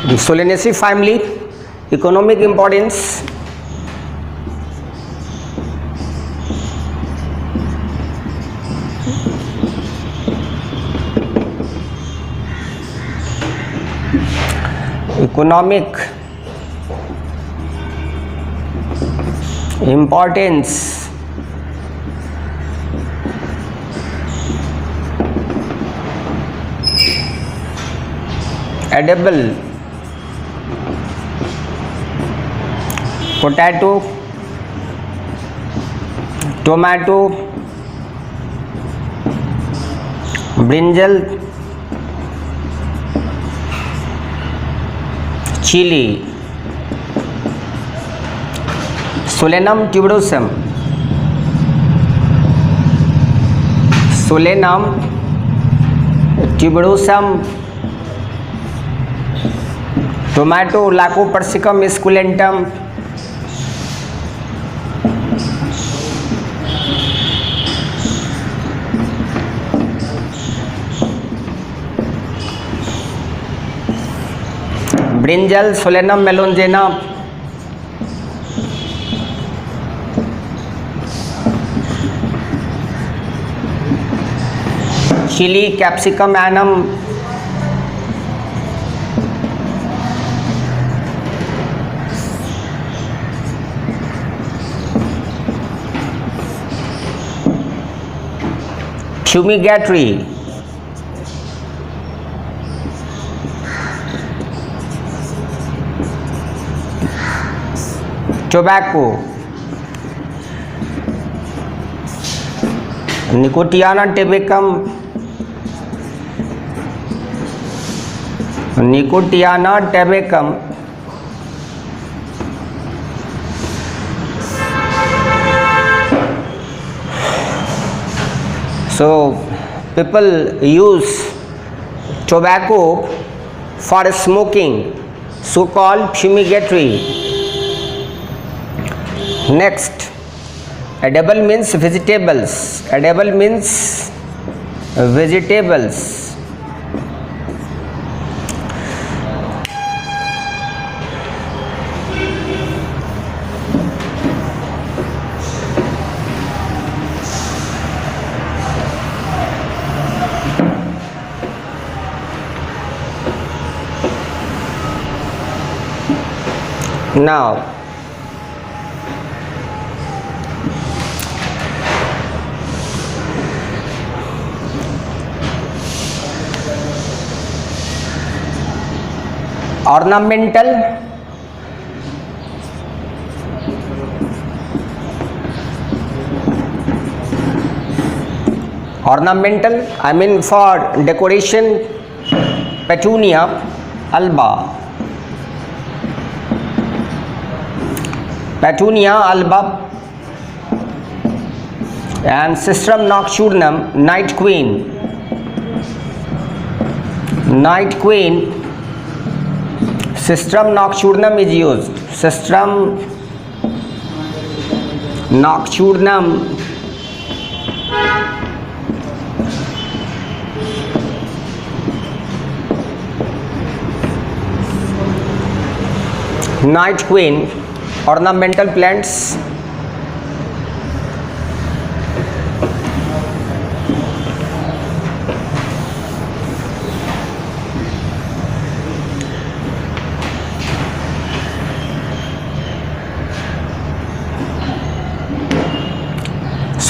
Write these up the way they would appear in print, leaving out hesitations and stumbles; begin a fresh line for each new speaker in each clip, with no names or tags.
The Solanaceae family, economic importance. Economic importance. Edible potato, tomato, brinjal, chili. Solanum tuberosum. Solanum tuberosum. Tomato, Lycopersicum esculentum. Brinjal, Solanum melongena. Chili, Capsicum annum. Fumigatory. Tobacco. Nicotiana tabacum. Nicotiana tabacum. So people use tobacco for smoking, so called fumigatory. Next, edible means vegetables. Edible means vegetables. Now, ornamental, I mean for decoration, Petunia alba. Petunia alba and Sistrum nocturnum, night queen. Night queen, Sistrum nocturnum is used. Sistrum nocturnum. Night queen, ornamental plants.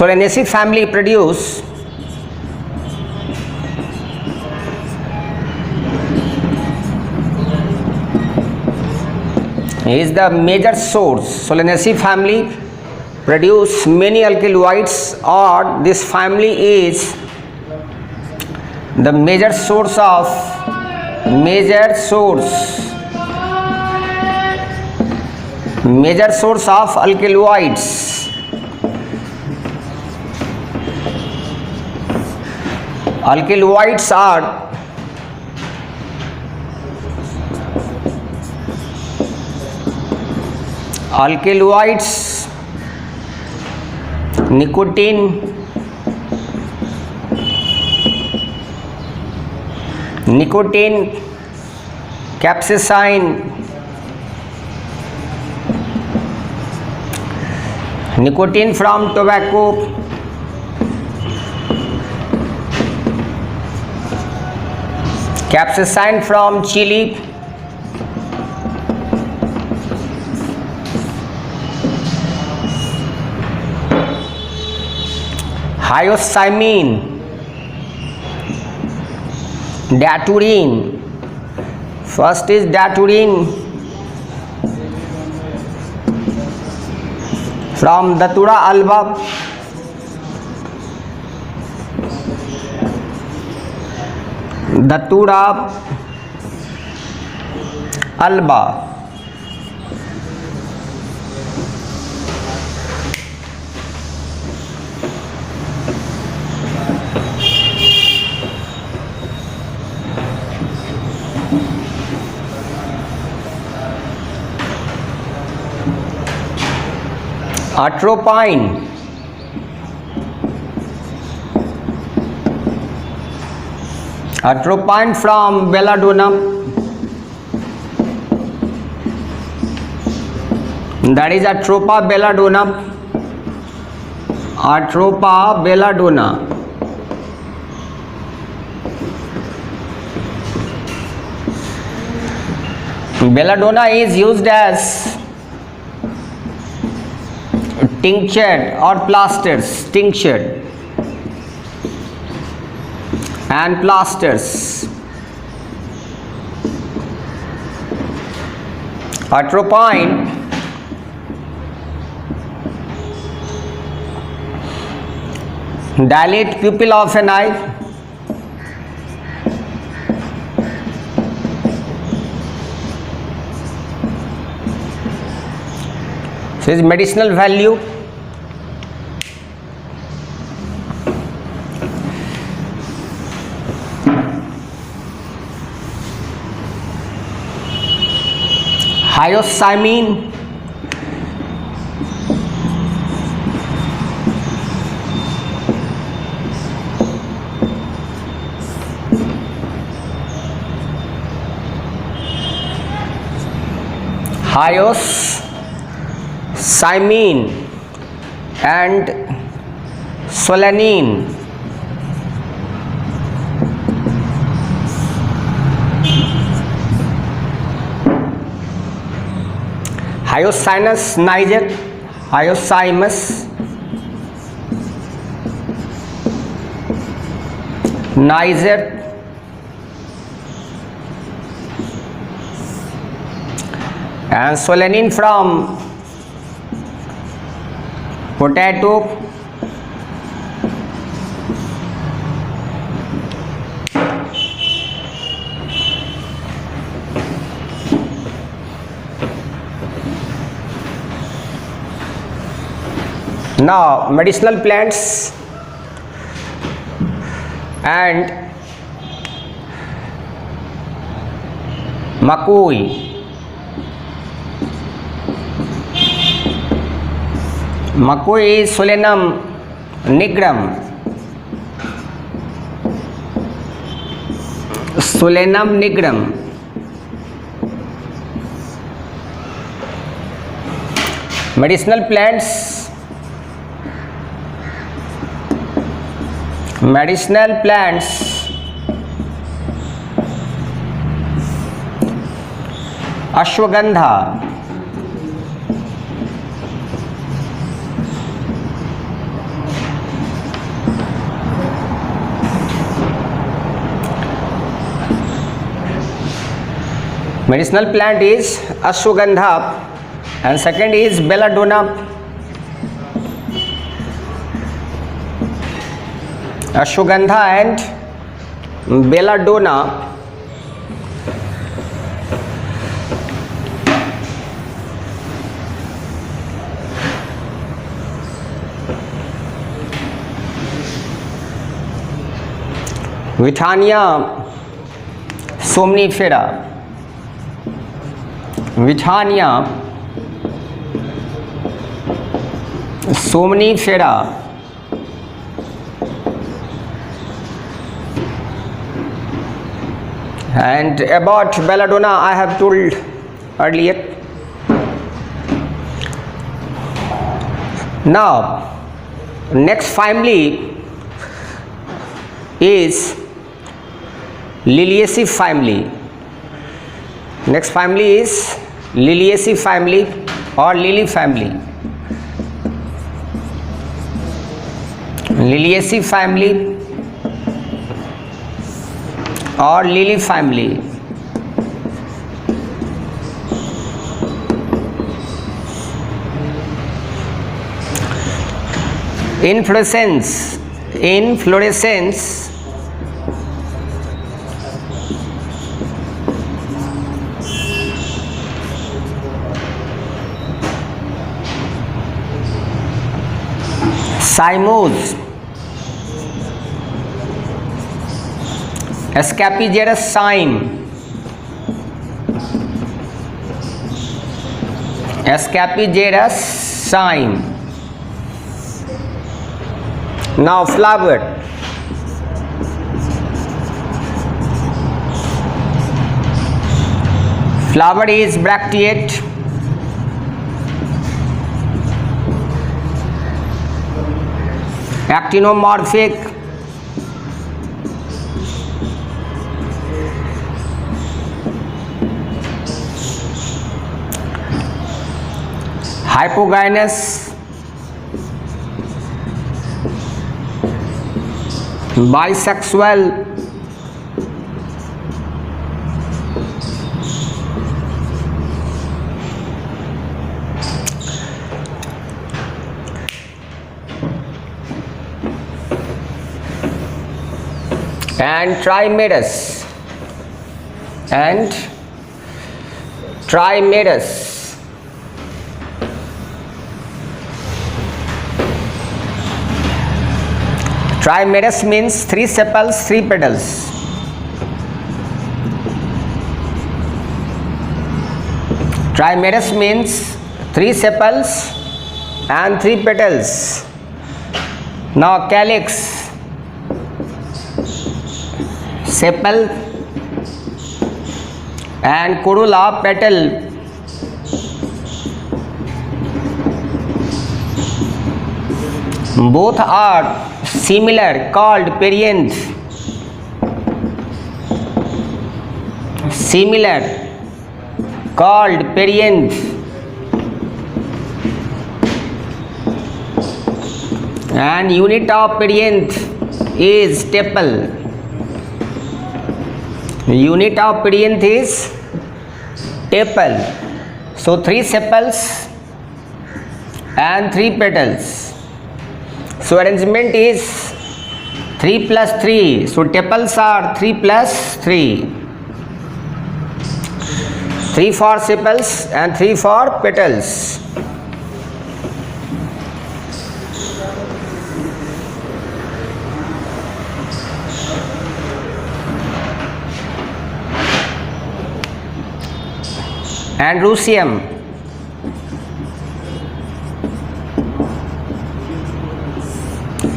Solanaceae family produce is the major source. Solanaceae family produce many alkaloids, or this family is the major source of alkaloids. Alkaloids are nicotine, capsaicin, nicotine from tobacco, capsaicin from chili, hyoscyamin, daturine. First is daturine from Datura alba, Datura alba. Atropine, atropine from belladonna, that is Atropa belladonna, Atropa belladonna. Belladonna is used as tincture or plasters, tincture and plasters. Atropine dilate pupil of an eye, so its medicinal value. Hyoscyamin, hyoscyamin and solanine. Hyoscyamus niger, Hyoscyamus niger and solanine from potato, now medicinal plants and makui. Makui is Solanum nigrum, Solanum nigrum. Medicinal plants, medicinal plants, ashwagandha, medicinal plant is ashwagandha and second is belladonna. Ashwagandha and belladonna Withania somnifera, Withania somnifera, And about belladonna I have told earlier. Now next family is Liliaceae family. Next family is Liliaceae family or lily family. Liliaceae family or lily family. Inflorescence cymose, Scapigerous cyme, Scapigerous cyme. Now flower. Flower is bracteate, actinomorphic, hypogynous, bisexual, and trimeres, Trimeres means 3 sepals, 3 petals. Trimeres means 3 sepals and 3 petals. Now calyx, sepal and corolla, petal. Both are similar, called perianth. Similar, called perianth. And unit of perianth is tepal. Unit of perianth is tepal. So 3 sepals and 3 petals. So arrangement is 3 plus 3. So tepals are 3 plus 3. 3 for sepals and 3 for petals. Androecium.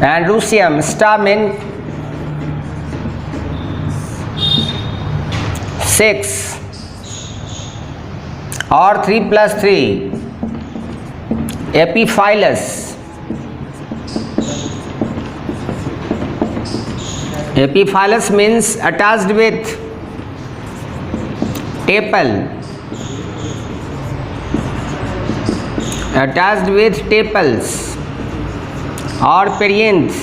Androecium, stamen 6 or 3 plus 3. Epiphyllus. Epiphyllus means attached with tepal. Attached with tepals or perianth.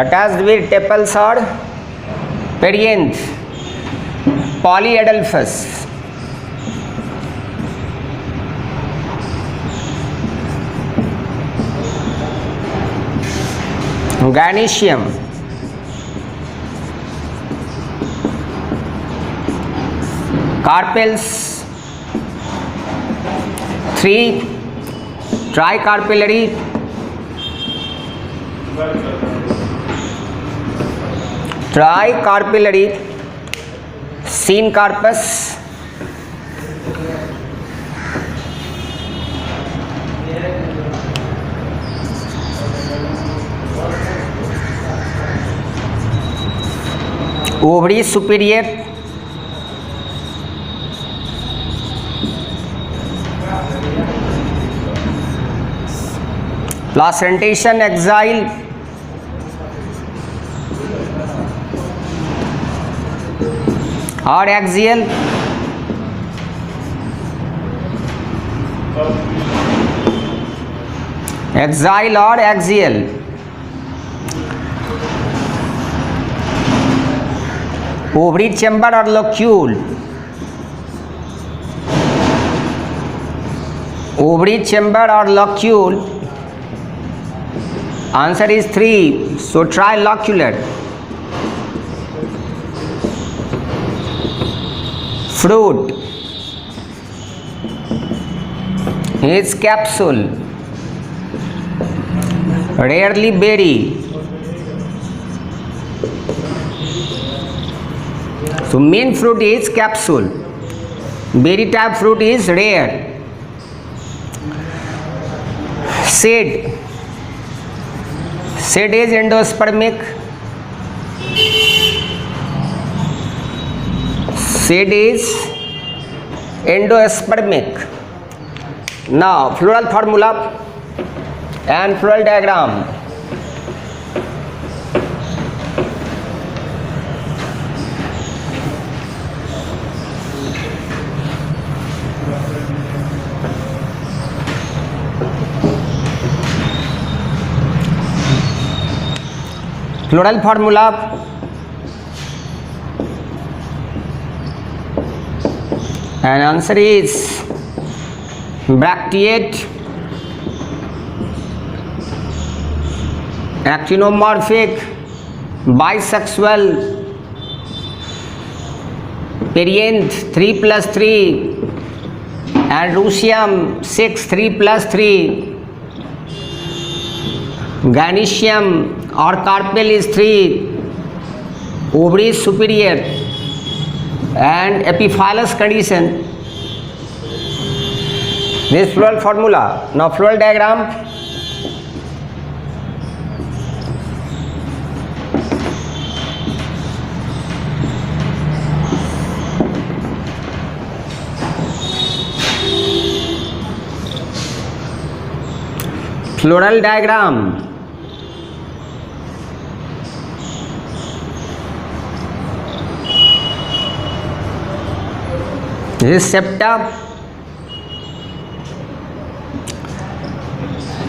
Attached with tepals or perianth. Polyadelphous. Gynoecium. Carpels. 3 tricarpellary, syncarpus, ovary superior, placentation axile, or axial, axile or axial, ovary chamber or locule, ovary chamber or locule. Answer is 3, so try locular. Fruit is capsule, rarely berry. So main fruit is capsule, berry type fruit is rare. Seed, seed is endospermic, seed is endospermic. Now floral formula and floral diagram. Floral formula: and answer is bracteate, actinomorphic, bisexual, perianth 3+3, and rusium 6 3+3, gynoecium or carpel is 3, ovary superior, and epiphyllous condition. This floral formula. Now floral diagram. Floral diagram. This is septa,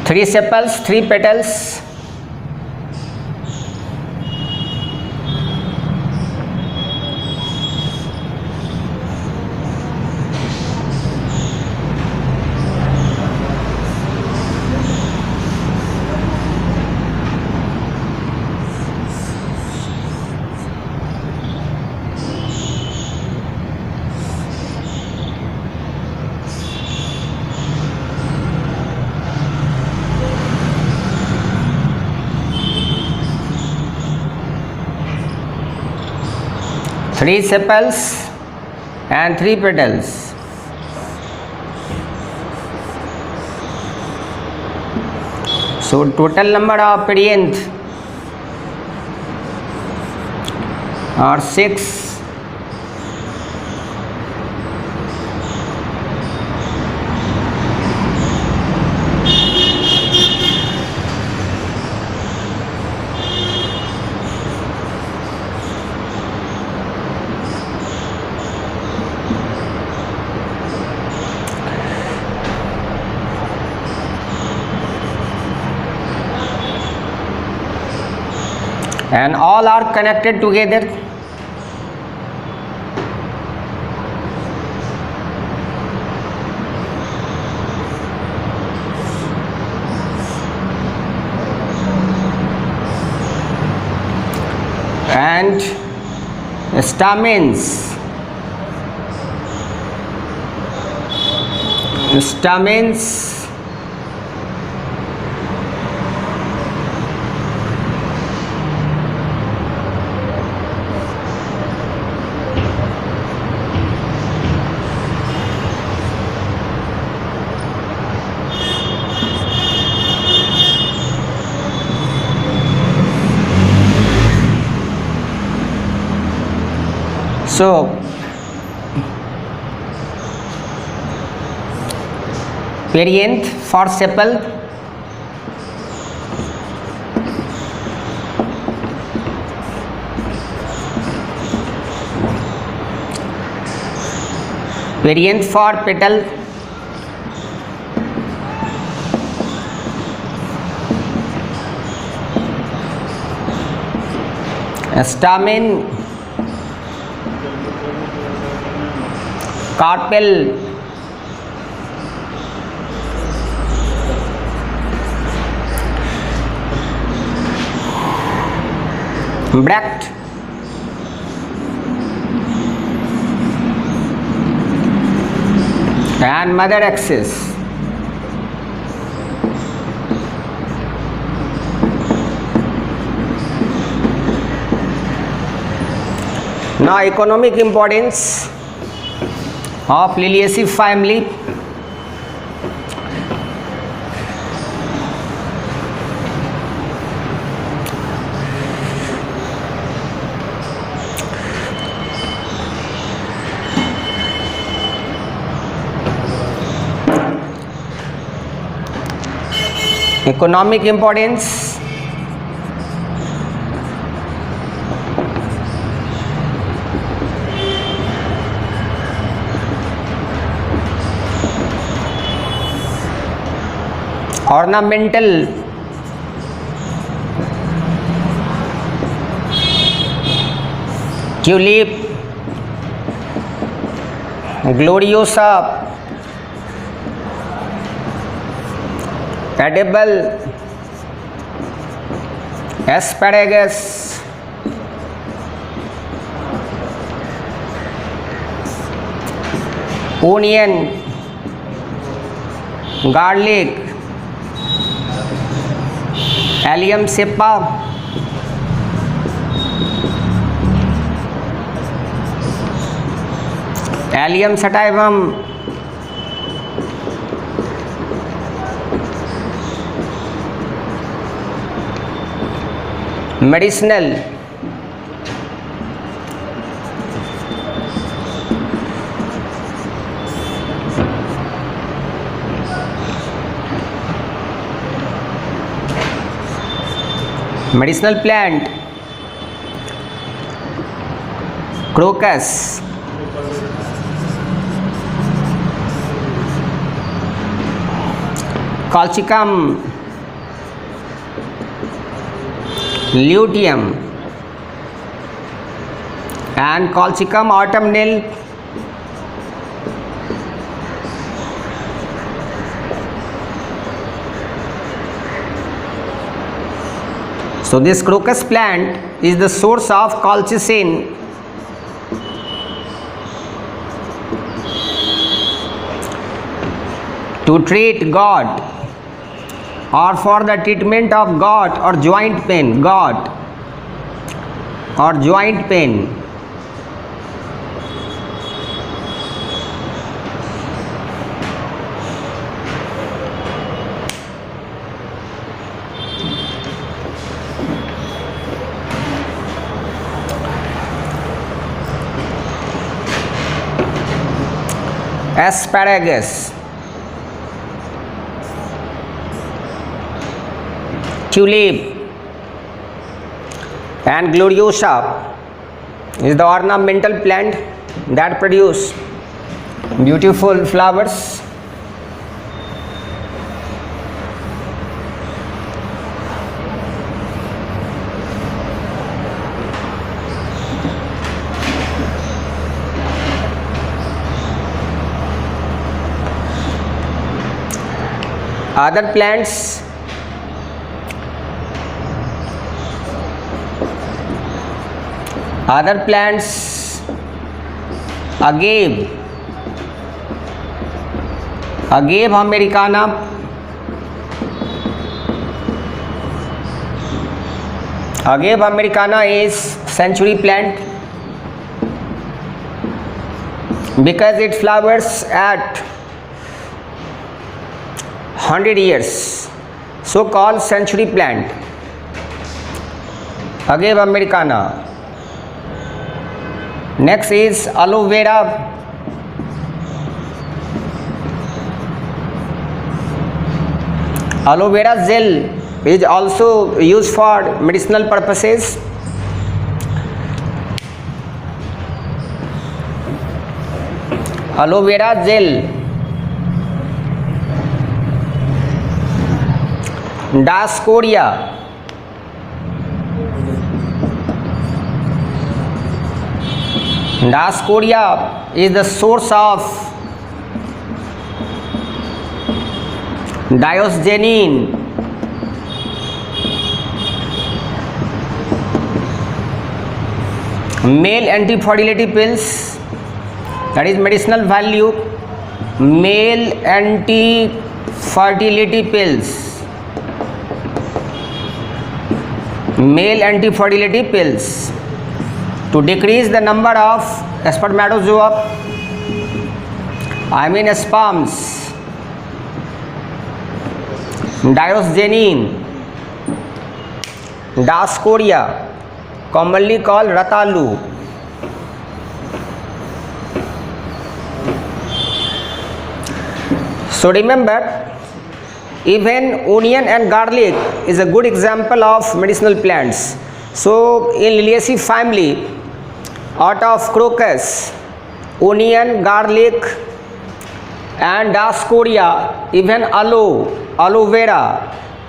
3 sepals, 3 petals. Three sepals and 3 petals. So total number of perianth are 6. And all are connected together. And stamens. Stamens So perianth for sepal, perianth for petal, stamen, carpel, bract, and mother axis. Now economic importance of Liliaceae family. Economic importance. Ornamental, tulip, gloriosa, edible, asparagus, onion, garlic, Allium cepa, Allium sativum, medicinal, medicinal plant, crocus, colchicum, luteum, and colchicum autumnale, so this crocus plant is the source of colchicine. To treat gout or for the treatment of gout or joint pain, gout or joint pain. Asparagus, tulip, and gloriosa is the ornamental plant that produce beautiful flowers. Other plants, agave, agave americana, agave americana is century plant because it flowers at 100 years, so called century plant, agave americana. Next is aloe vera. Aloe vera gel is also used for medicinal purposes. Aloe vera gel. Diascorea. Diascorea is the source of diosgenin. Male anti-fertility pills, that is medicinal value. Male anti-fertility pills. Male anti-fertility pills to decrease the number of spermatozoa, I mean sperms. Diosgenin, Diascorea, commonly called Ratalu. So remember, even onion and garlic is a good example of medicinal plants. So in Liliaceae family, out of crocus, onion, garlic and Diascorea, even aloe vera,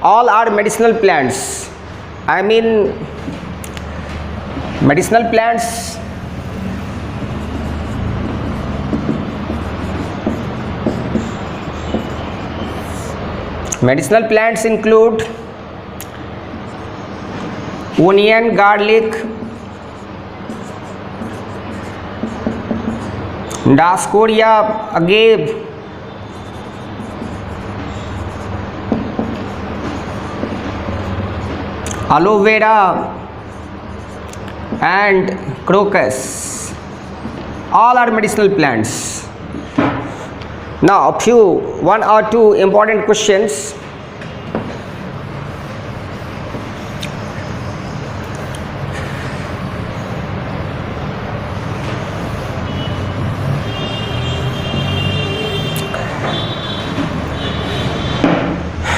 all are medicinal plants. I mean medicinal plants. Medicinal plants include onion, garlic, Diascorea, agave, aloe vera and crocus. All are medicinal plants. Now one or two important questions.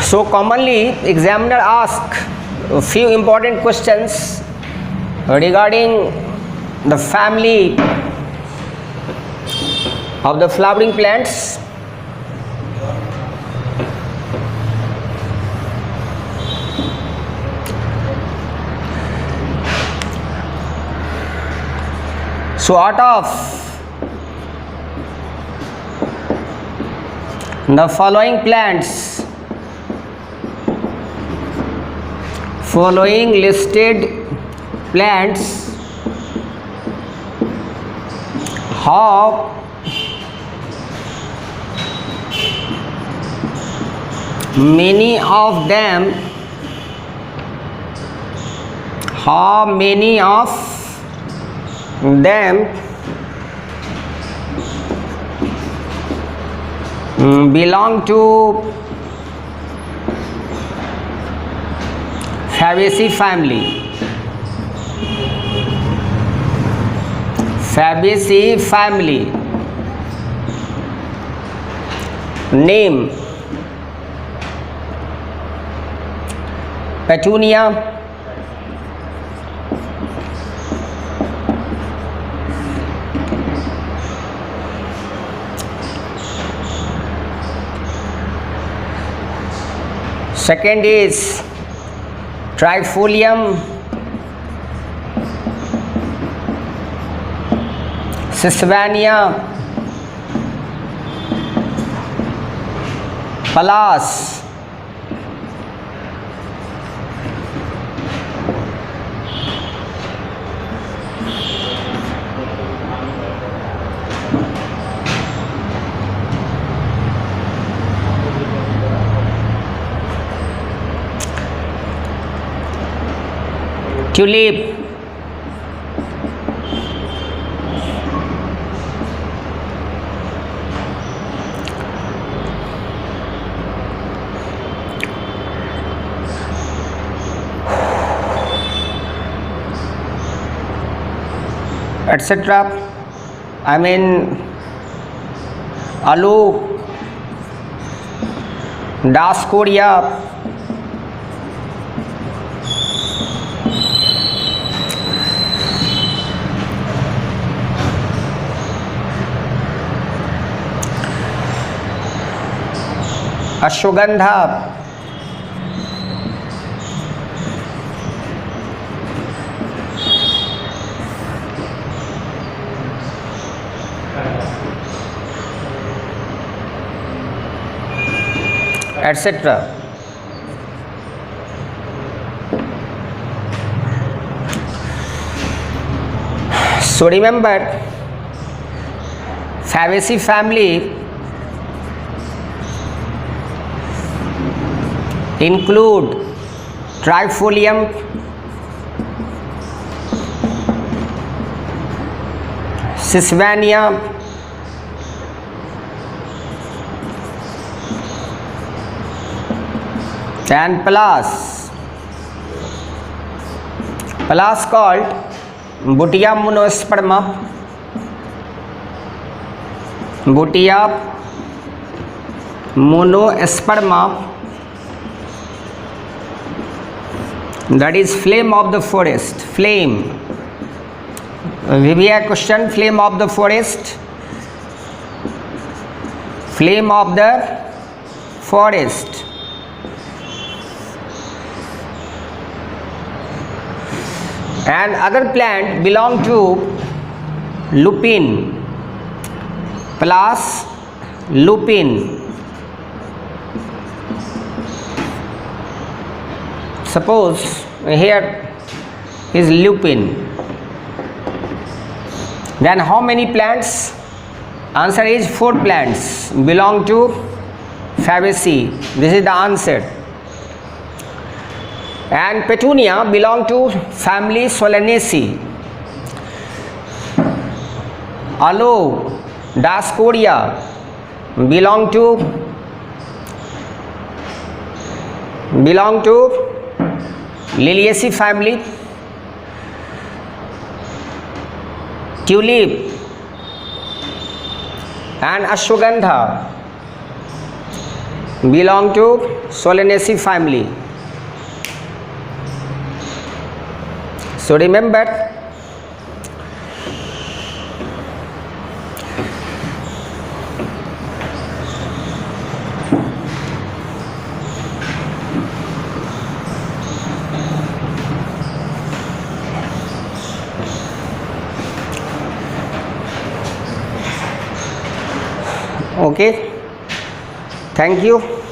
So commonly examiner ask a few important questions regarding the family of the flowering plants. So out of the following plants, following listed plants have many of them belong to Fabaceae family. Fabaceae family. Name: Petunia, second is Trifolium, Sesbania, Pallas, Tulip, etc. I mean Alu, Dioscorea, Ashwagandha, etc. So remember, Fabaceae family include Trifolium, Sesbania, and Pallas called Butia monosperma, that is flame of the forest. Flame. We have question, flame of the forest. Flame of the forest. And other plant belong to lupine, plus lupine. Suppose here is lupine. Then how many plants? Answer is 4 plants belong to Fabaceae. This is the answer. And Petunia belong to family Solanaceae. Aloe, Dioscorea belong to Liliaceae family. Tulip and Ashwagandha belong to Solanaceae family. So remember, okay, thank you.